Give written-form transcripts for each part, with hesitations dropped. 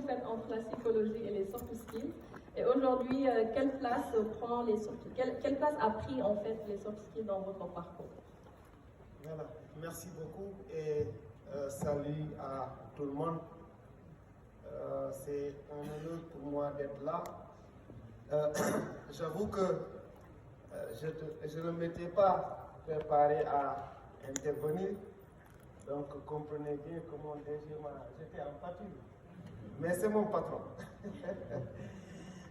faites entre la psychologie et les soft skills. Et aujourd'hui, quelle place prend les quelle place a pris en fait les soft skills dans votre parcours? Voilà, merci beaucoup et salut à tout le monde. C'est un honneur pour moi d'être là. J'avoue que je ne m'étais pas préparé à intervenir, donc comprenez bien que mon DG j'étais en pâture, mais c'est mon patron.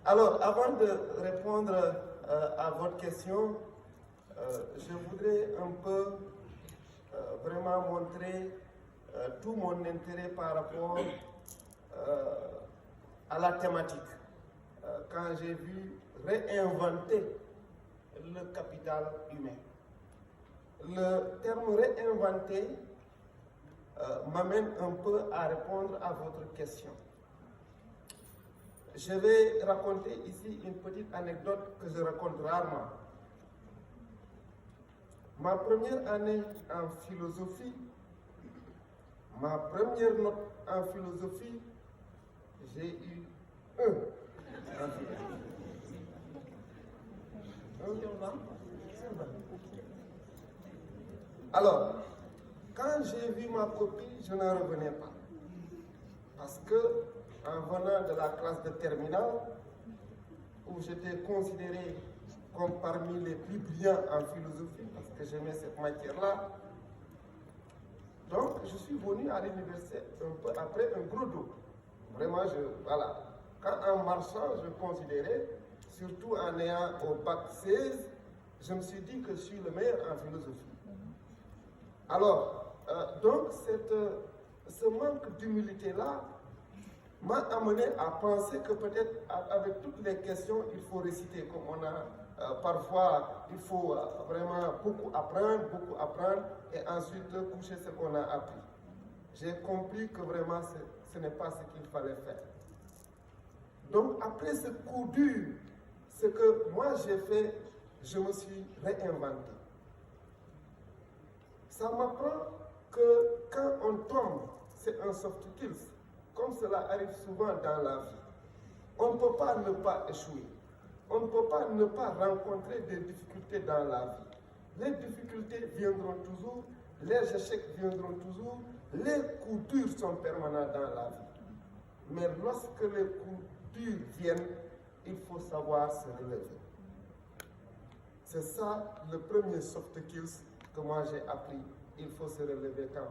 Alors, avant de répondre à votre question, je voudrais un peu vraiment montrer tout mon intérêt par rapport à la thématique. Quand j'ai vu réinventer le capital humain. Le terme réinventer m'amène un peu à répondre à votre question. Je vais raconter ici une petite anecdote que je raconte rarement. Ma première année en philosophie, ma première note en philosophie, j'ai eu 1 en philosophie. Sur 20. Alors, quand j'ai vu ma copie, je n'en revenais pas. Parce que, en venant de la classe de terminale, où j'étais considéré comme parmi les plus brillants en philosophie, parce que j'aimais cette matière-là, donc je suis venu à l'université un peu après un gros dos. Vraiment, voilà. Quand en marchant, je considérais, surtout en ayant au bac 16, je me suis dit que je suis le meilleur en philosophie. Alors, donc, ce manque d'humilité-là m'a amené à penser que peut-être avec toutes les questions, il faut réciter, comme on a parfois, il faut vraiment beaucoup apprendre, et ensuite coucher ce qu'on a appris. J'ai compris que vraiment ce n'est pas ce qu'il fallait faire. Donc après ce coup dur, ce que moi j'ai fait, je me suis réinventé. Ça m'apprend que quand on tombe, c'est un soft skills. Comme cela arrive souvent dans la vie, on ne peut pas ne pas échouer. On ne peut pas ne pas rencontrer des difficultés dans la vie. Les difficultés viendront toujours, les échecs viendront toujours, les coups durs sont permanents dans la vie. Mais lorsque les coups durs viennent, il faut savoir se relever. C'est ça le premier soft skills que moi j'ai appris. Il faut se relever quand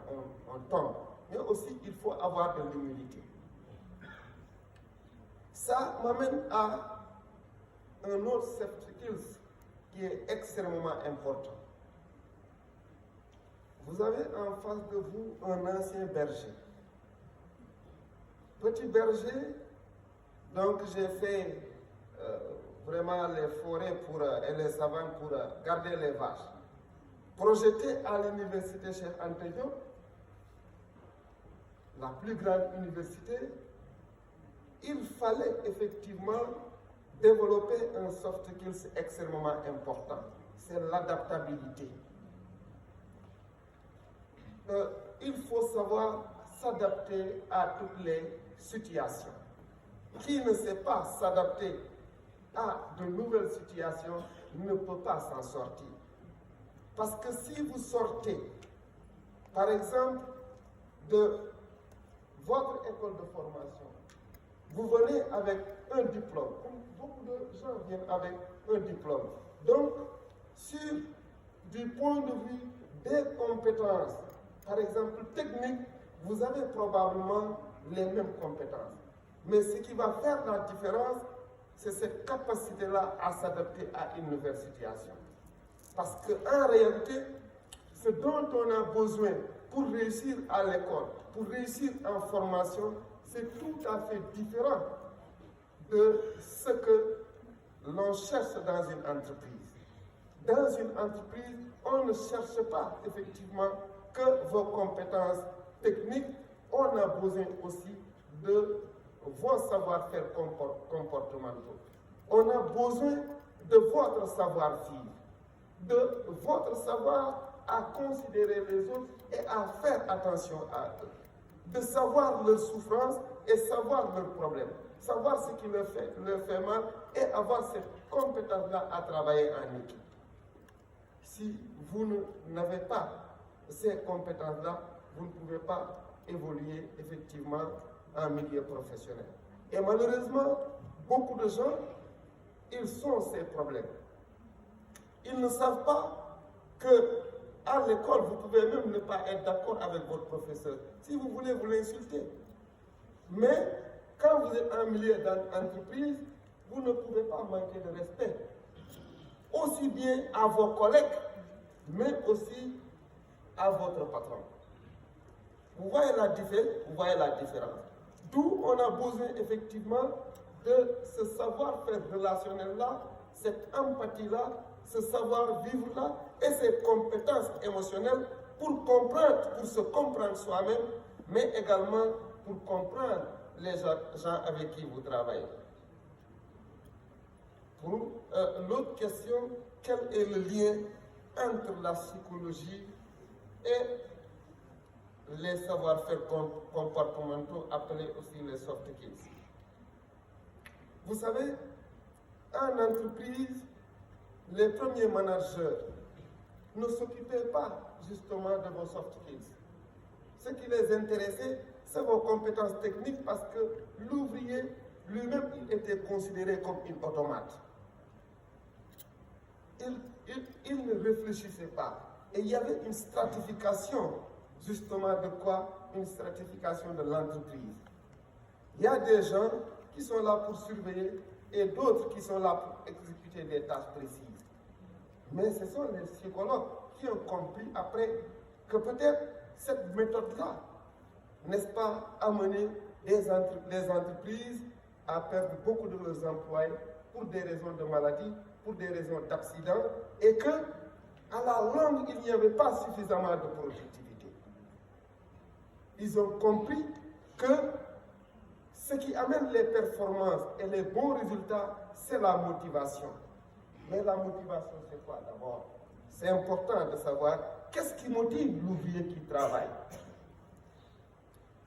on tombe. Mais aussi, il faut avoir de l'humilité. Ça m'amène à un autre soft skills qui est extrêmement important. Vous avez en face de vous un ancien berger. Petit berger, donc j'ai fait vraiment les forêts et les savanes pour garder les vaches. Projeté à l'université Cheikh Anta Diop, la plus grande université, il fallait effectivement développer un soft skills extrêmement important. C'est l'adaptabilité. Il faut savoir s'adapter à toutes les situations. Qui ne sait pas s'adapter à de nouvelles situations ne peut pas s'en sortir. Parce que si vous sortez, par exemple, de votre école de formation, vous venez avec un diplôme, comme beaucoup de gens viennent avec un diplôme. Donc, du point de vue des compétences, par exemple techniques, vous avez probablement les mêmes compétences. Mais ce qui va faire la différence, c'est cette capacité-là à s'adapter à une nouvelle situation. Parce qu'en réalité, ce dont on a besoin pour réussir à l'école, pour réussir en formation, c'est tout à fait différent de ce que l'on cherche dans une entreprise. Dans une entreprise, on ne cherche pas effectivement que vos compétences techniques, on a besoin aussi de vos savoir-faire comportementaux. On a besoin de votre savoir-vivre, de votre savoir à considérer les autres et à faire attention à eux. de savoir leurs souffrances et savoir leurs problèmes, savoir ce qui leur fait mal et avoir cette compétence-là à travailler en équipe. Si vous n'avez pas ces compétences-là, vous ne pouvez pas évoluer effectivement en milieu professionnel. Et malheureusement, beaucoup de gens, ils ont ces problèmes. Ils ne savent pas que à l'école, vous pouvez même ne pas être d'accord avec votre professeur. Si vous voulez, vous l'insultez. Mais quand vous êtes en milieu d'entreprise, vous ne pouvez pas manquer de respect. Aussi bien à vos collègues, mais aussi à votre patron. Vous voyez la différence. D'où on a besoin effectivement de ce savoir-faire relationnel-là, cette empathie-là, ce savoir-vivre-là et ces compétences émotionnelles pour comprendre, pour se comprendre soi-même, mais également pour comprendre les gens avec qui vous travaillez. Pour l'autre question, quel est le lien entre la psychologie et les savoir-faire comportementaux appelés aussi les soft skills? Vous savez, en entreprise, les premiers managers ne s'occupaient pas justement de vos soft skills. Ce qui les intéressait, c'est vos compétences techniques parce que l'ouvrier lui-même il était considéré comme une automate. Il ne réfléchissait pas. Et il y avait une stratification, justement de quoi? Une stratification de l'entreprise. Il y a des gens qui sont là pour surveiller et d'autres qui sont là pour exécuter des tâches précises. Mais ce sont les psychologues qui ont compris après que peut-être cette méthode-là, n'est-ce pas, amené les entreprises à perdre beaucoup de leurs employés pour des raisons de maladie, pour des raisons d'accident, et que, à la longue, il n'y avait pas suffisamment de productivité. Ils ont compris que ce qui amène les performances et les bons résultats, c'est la motivation. Mais la motivation, c'est quoi d'abord? C'est important de savoir qu'est-ce qui motive l'ouvrier qui travaille.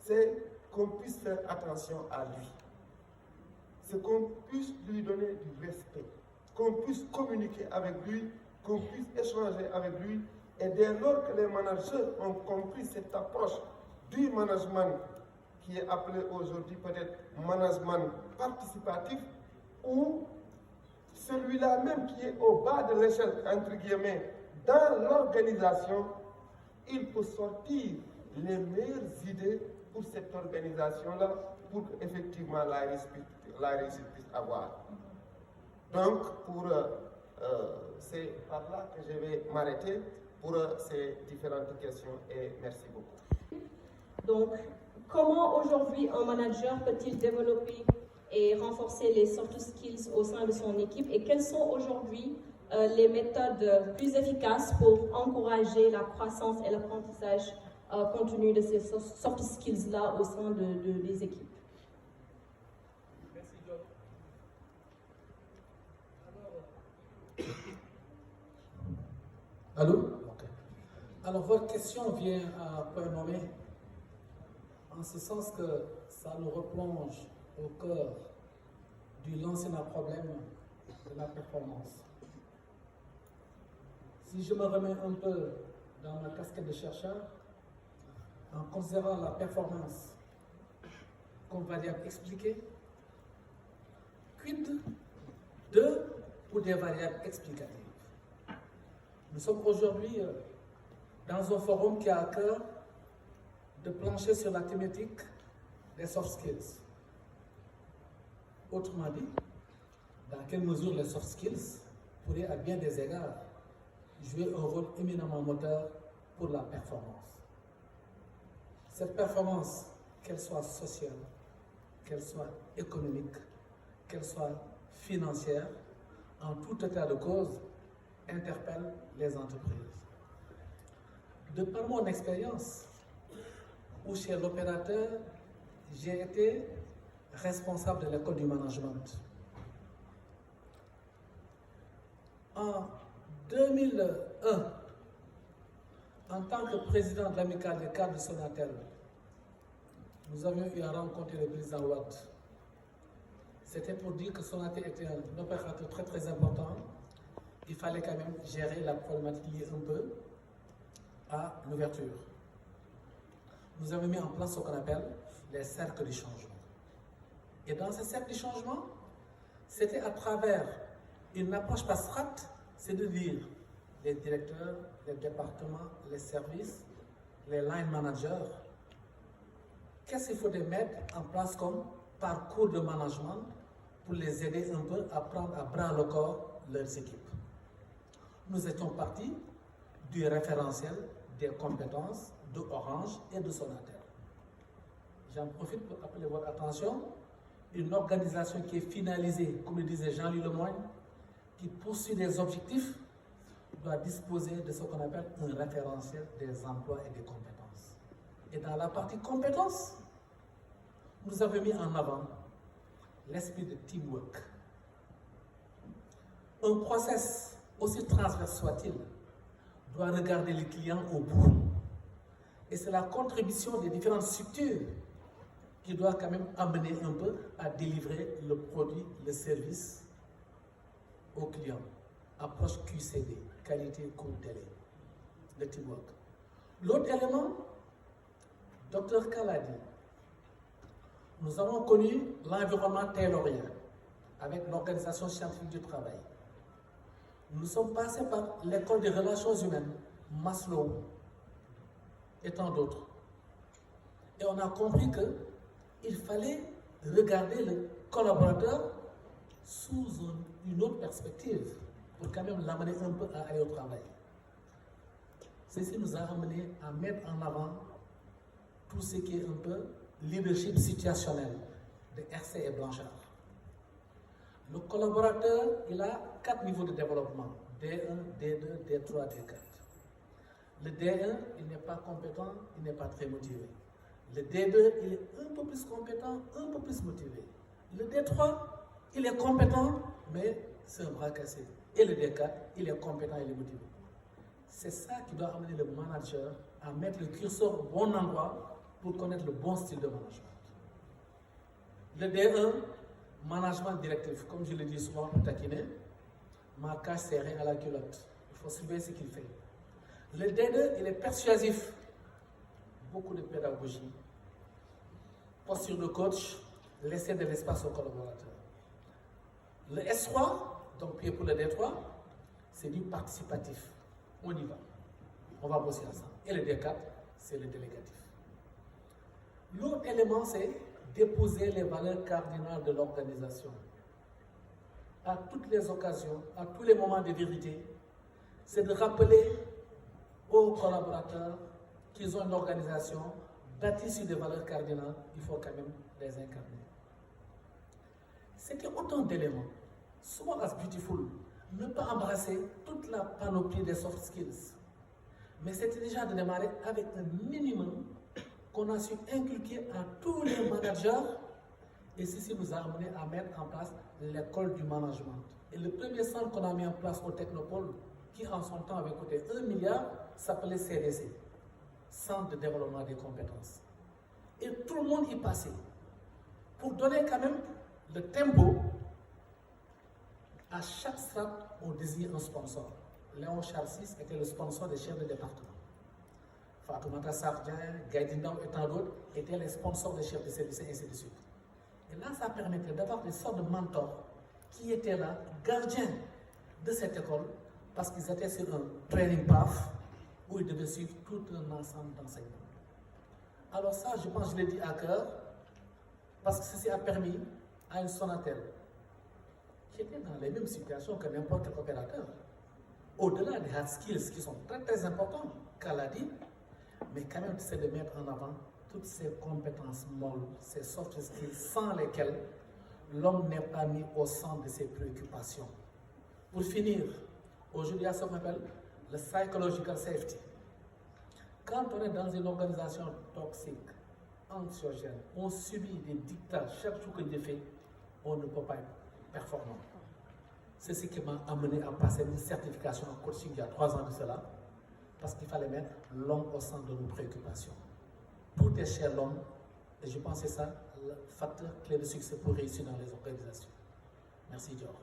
C'est qu'on puisse faire attention à lui. C'est qu'on puisse lui donner du respect, qu'on puisse communiquer avec lui, qu'on puisse échanger avec lui. Et dès lors que les managers ont compris cette approche du management qui est appelé aujourd'hui peut-être management participatif, ou celui-là même qui est au bas de l'échelle, entre guillemets, dans l'organisation, il peut sortir les meilleures idées pour cette organisation-là, pour qu'effectivement la réussite puisse avoir. Donc, c'est par là que je vais m'arrêter pour ces différentes questions et merci beaucoup. Donc, comment aujourd'hui un manager peut-il développer et renforcer les soft skills au sein de son équipe et quelles sont aujourd'hui les méthodes plus efficaces pour encourager la croissance et l'apprentissage continu de ces soft skills-là au sein des équipes? Merci, John. Allô? Okay. Alors, votre question vient à point nommé, en ce sens que ça nous replonge au cœur du l'ancien problème de la performance. Si je me remets un peu dans ma casquette de chercheur, en considérant la performance comme variable expliquée, quid de ou des variables explicatives? Nous sommes aujourd'hui dans un forum qui a à cœur de plancher sur la thématique des soft skills. Autrement dit, dans quelle mesure les soft skills pourraient à bien des égards jouer un rôle éminemment moteur pour la performance. Cette performance, qu'elle soit sociale, qu'elle soit économique, qu'elle soit financière, en tout état de cause, interpelle les entreprises. De par mon expérience, où chez l'opérateur, j'ai été responsable de l'école du management. En 2001, en tant que président de l'amicale des cadres de Sonatel, nous avions eu à rencontrer le président Wade. C'était pour dire que Sonatel était un opérateur très très important. Il fallait quand même gérer la problématique liée un peu à l'ouverture. Nous avons mis en place ce qu'on appelle les cercles du changement. Et dans ces cercles du changement, c'était à travers une approche pas strate, c'est de dire les directeurs, les départements, les services, les line managers, qu'est-ce qu'il faut mettre en place comme parcours de management pour les aider un peu à prendre à bras le corps leurs équipes. Nous étions partis du référentiel des compétences de Orange et de Sonatel. J'en profite pour appeler votre attention, une organisation qui est finalisée, comme le disait Jean-Louis Lemoyne, qui poursuit des objectifs, doit disposer de ce qu'on appelle un référentiel des emplois et des compétences. Et dans la partie compétences, nous avons mis en avant l'esprit de teamwork. Un process, aussi transverse soit-il, doit regarder les clients au bout. Et c'est la contribution des différentes structures qui doit quand même amener un peu à délivrer le produit, le service au client. Approche QCD, qualité, coût, délai, le teamwork. L'autre élément, Dr Kaladi, nous avons connu l'environnement taylorien avec l'Organisation scientifique du travail. Nous sommes passés par l'école des relations humaines, Maslow et tant d'autres. Et on a compris qu'il fallait regarder le collaborateur sous une autre perspective pour quand même l'amener un peu à aller au travail. Ceci nous a amené à mettre en avant tout ce qui est un peu leadership situationnel de RC et Blanchard. Le collaborateur, il a 4 niveaux de développement, D1, D2, D3, D4. Le D1, il n'est pas compétent, il n'est pas très motivé. Le D2, il est un peu plus compétent, un peu plus motivé. Le D3, il est compétent, mais c'est un bras cassé. Et le D4, il est compétent, il est motivé. C'est ça qui doit amener le manager à mettre le curseur au bon endroit pour connaître le bon style de management. Le D1, management directif, comme je le dis souvent pour taquiner, marquage serré à la culotte. Il faut suivre ce qu'il fait. Le D2, il est persuasif. Beaucoup de pédagogie. Posture de coach, laisser de l'espace aux collaborateurs. Le S3, donc pied pour le D3, c'est du participatif. On y va. On va bosser ensemble. Et le D4, c'est le délégatif. L'autre élément, c'est déposer les valeurs cardinales de l'organisation. À toutes les occasions, à tous les moments de vérité, c'est de rappeler aux collaborateurs qu'ils ont une organisation bâtie sur des valeurs cardinales, il faut quand même les incarner. C'était autant d'éléments. Small as beautiful, ne pas embrasser toute la panoplie des soft skills. Mais c'était déjà de démarrer avec un minimum qu'on a su inculquer à tous les managers. Et ceci nous a amené à mettre en place l'école du management. Et le premier centre qu'on a mis en place au Technopole, qui en son temps avait coûté 1 milliard, s'appelait CDC, Centre de développement des compétences. Et tout le monde y passait. Pour donner quand même le tempo, à chaque strate, on désignait un sponsor. Léon Charles VI était le sponsor des chefs de département. Fatoumata Sardien, Gaïdindam et tant d'autres étaient les sponsors des chefs de service et ainsi de suite. Et là, ça permettait d'avoir des sortes de mentors qui étaient là, gardiens de cette école, parce qu'ils étaient sur un training path où ils devaient suivre tout un ensemble d'enseignements. Alors ça, je pense que je l'ai dit à cœur, parce que ceci a permis à une Sonatel qui était dans les mêmes situations que n'importe quel opérateur, au-delà des hard skills qui sont très très importants, qu'elle a dit, mais quand même c'est de mettre en avant toutes ces compétences molles, ces soft skills sans lesquelles l'homme n'est pas mis au centre de ses préoccupations. Pour finir, aujourd'hui, il y a ce qu'on appelle le psychological safety. Quand on est dans une organisation toxique, anxiogène, on subit des dictats chaque jour que Dieu fait, on ne peut pas être performant. C'est ce qui m'a amené à passer une certification en coaching il y a 3 ans de cela, parce qu'il fallait mettre l'homme au centre de nos préoccupations. Tout est chez l'homme, Et je pense que c'est ça le facteur clé de succès pour réussir dans les organisations. Merci, Dior.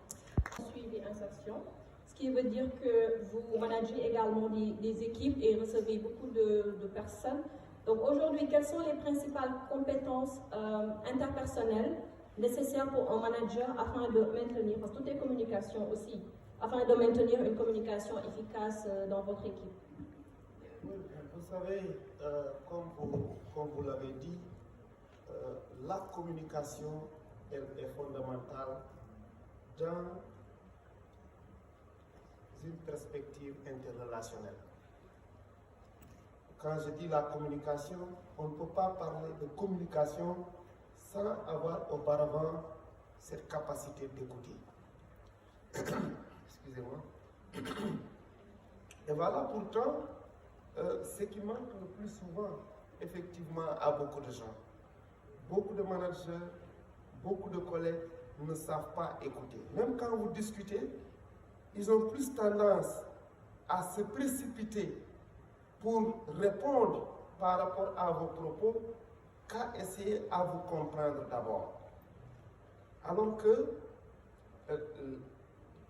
Suivi insertion, ce qui veut dire que vous managez également des équipes et recevez beaucoup de personnes. Donc aujourd'hui, quelles sont les principales compétences interpersonnelles nécessaires pour un manager afin de maintenir, parce que tout est communication aussi, afin de maintenir une communication efficace dans votre équipe? Oui, vous savez, comme vous l'avez dit, la communication elle est fondamentale dans une perspective interrelationnelle. Quand je dis la communication, on ne peut pas parler de communication sans avoir auparavant cette capacité d'écouter. Excusez-moi. Et voilà pourtant ce qui manque le plus souvent, effectivement, à beaucoup de gens. Beaucoup de managers, beaucoup de collègues ne savent pas écouter. Même quand vous discutez, ils ont plus tendance à se précipiter pour répondre par rapport à vos propos qu'à essayer à vous comprendre d'abord. Alors que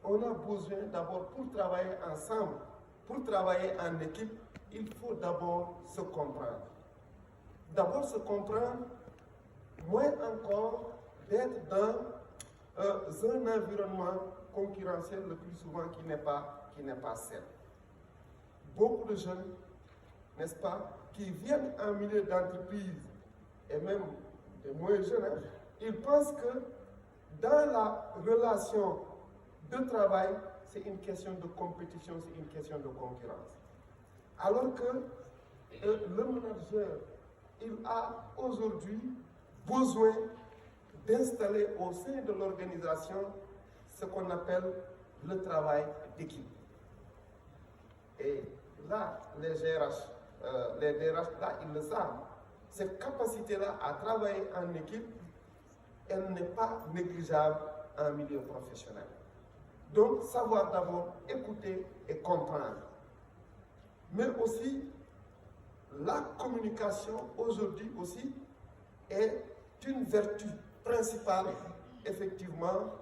on a besoin d'abord, pour travailler ensemble, pour travailler en équipe, il faut d'abord se comprendre. D'abord se comprendre, moins encore d'être dans un environnement concurrentiel le plus souvent qui n'est pas sain. Beaucoup de jeunes, n'est-ce pas, qui viennent en milieu d'entreprise et même des moins jeunes, ils pensent que dans la relation de travail, c'est une question de compétition, c'est une question de concurrence. Alors que le manager, il a aujourd'hui besoin d'installer au sein de l'organisation ce qu'on appelle le travail d'équipe. Et là, les DRH, là, ils le savent. Cette capacité-là à travailler en équipe, elle n'est pas négligeable en milieu professionnel. Donc, savoir d'abord écouter et comprendre. Mais aussi, la communication aujourd'hui aussi est une vertu principale, effectivement,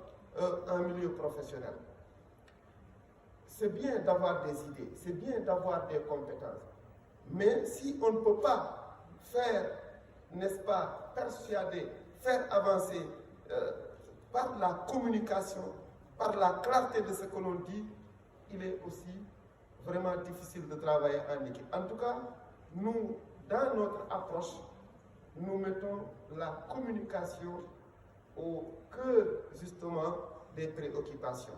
en milieu professionnel. C'est bien d'avoir des idées, c'est bien d'avoir des compétences. Mais si on ne peut pas faire, n'est-ce pas, persuader, faire avancer par la communication, par la clarté de ce que l'on dit, il est aussi vraiment difficile de travailler en équipe. En tout cas, nous, dans notre approche, nous mettons la communication au cœur, justement, des préoccupations.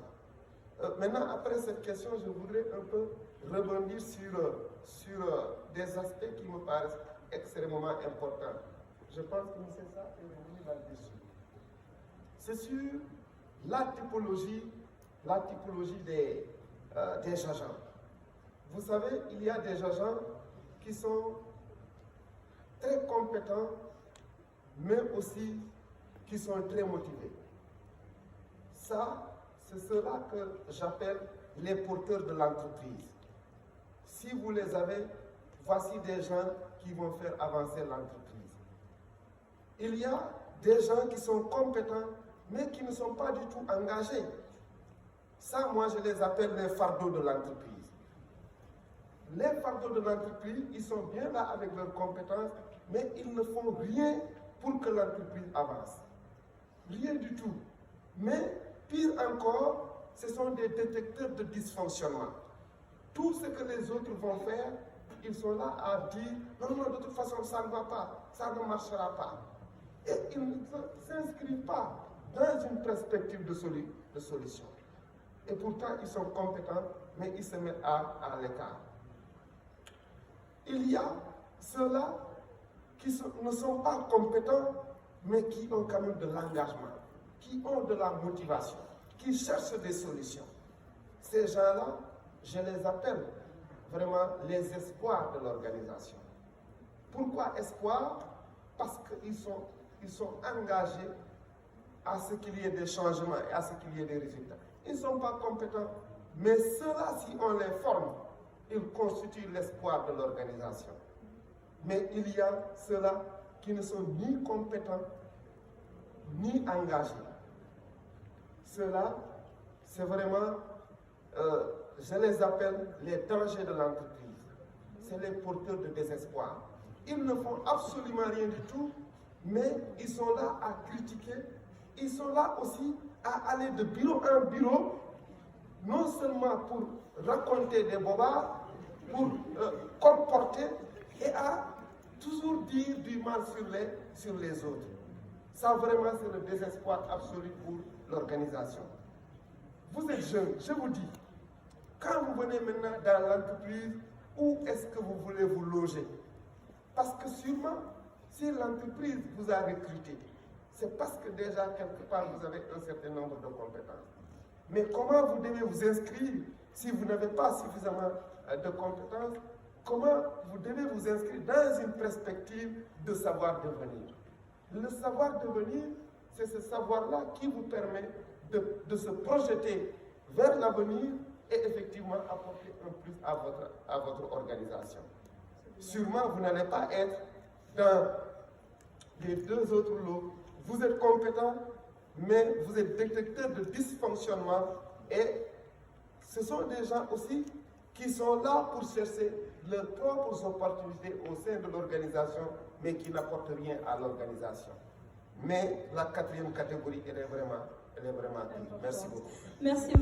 Maintenant, après cette question, je voudrais un peu rebondir sur des aspects qui me paraissent extrêmement importants. Je pense que M. Sa est revenu là-dessus. C'est sur la typologie des agents. Vous savez, il y a des agents qui sont très compétents, mais aussi qui sont très motivés. Ça, c'est cela que j'appelle les porteurs de l'entreprise. Si vous les avez, voici des gens qui vont faire avancer l'entreprise. Il y a des gens qui sont compétents, mais qui ne sont pas du tout engagés. Ça, moi, je les appelle les fardeaux de l'entreprise. Les fardeaux de l'entreprise, ils sont bien là avec leurs compétences, mais ils ne font rien pour que l'entreprise avance. Rien du tout. Mais, pire encore, ce sont des détecteurs de dysfonctionnement. Tout ce que les autres vont faire, ils sont là à dire « Non, non, de toute façon, ça ne va pas, ça ne marchera pas ». Et ils ne s'inscrivent pas dans une perspective de solution. Et pourtant, ils sont compétents, mais ils se mettent à l'écart. Il y a ceux-là qui ne sont pas compétents, mais qui ont quand même de l'engagement, qui ont de la motivation, qui cherchent des solutions. Ces gens-là, je les appelle vraiment les espoirs de l'organisation. Pourquoi espoir? Parce qu'ils sont engagés à ce qu'il y ait des changements et à ce qu'il y ait des résultats. Ils ne sont pas compétents, mais ceux-là, si on les forme, ils constituent l'espoir de l'organisation. Mais il y a ceux-là qui ne sont ni compétents, ni engagés. Ceux-là, c'est vraiment, je les appelle les dangers de l'entreprise. C'est les porteurs de désespoir. Ils ne font absolument rien du tout, mais ils sont là à critiquer. Ils sont là aussi à aller de bureau en bureau, non seulement pour raconter des bobards, pour comporter et à toujours dire du mal sur les autres. Ça vraiment c'est le désespoir absolu pour l'organisation. Vous êtes jeune, je vous dis, quand vous venez maintenant dans l'entreprise, où est-ce que vous voulez vous loger? Parce que sûrement, si l'entreprise vous a recruté, c'est parce que déjà quelque part vous avez un certain nombre de compétences. Mais comment vous devez vous inscrire si vous n'avez pas suffisamment de compétences? Comment vous devez vous inscrire dans une perspective de savoir devenir? Le savoir devenir, c'est ce savoir-là qui vous permet de se projeter vers l'avenir et effectivement apporter un plus à votre organisation. Sûrement, vous n'allez pas être dans les deux autres lots. Vous êtes compétent, mais vous êtes détecteur de dysfonctionnement et ce sont des gens aussi qui sont là pour chercher leurs propres opportunités au sein de l'organisation, mais qui n'apportent rien à l'organisation. Mais la quatrième catégorie, elle est vraiment pire. Merci beaucoup. Merci.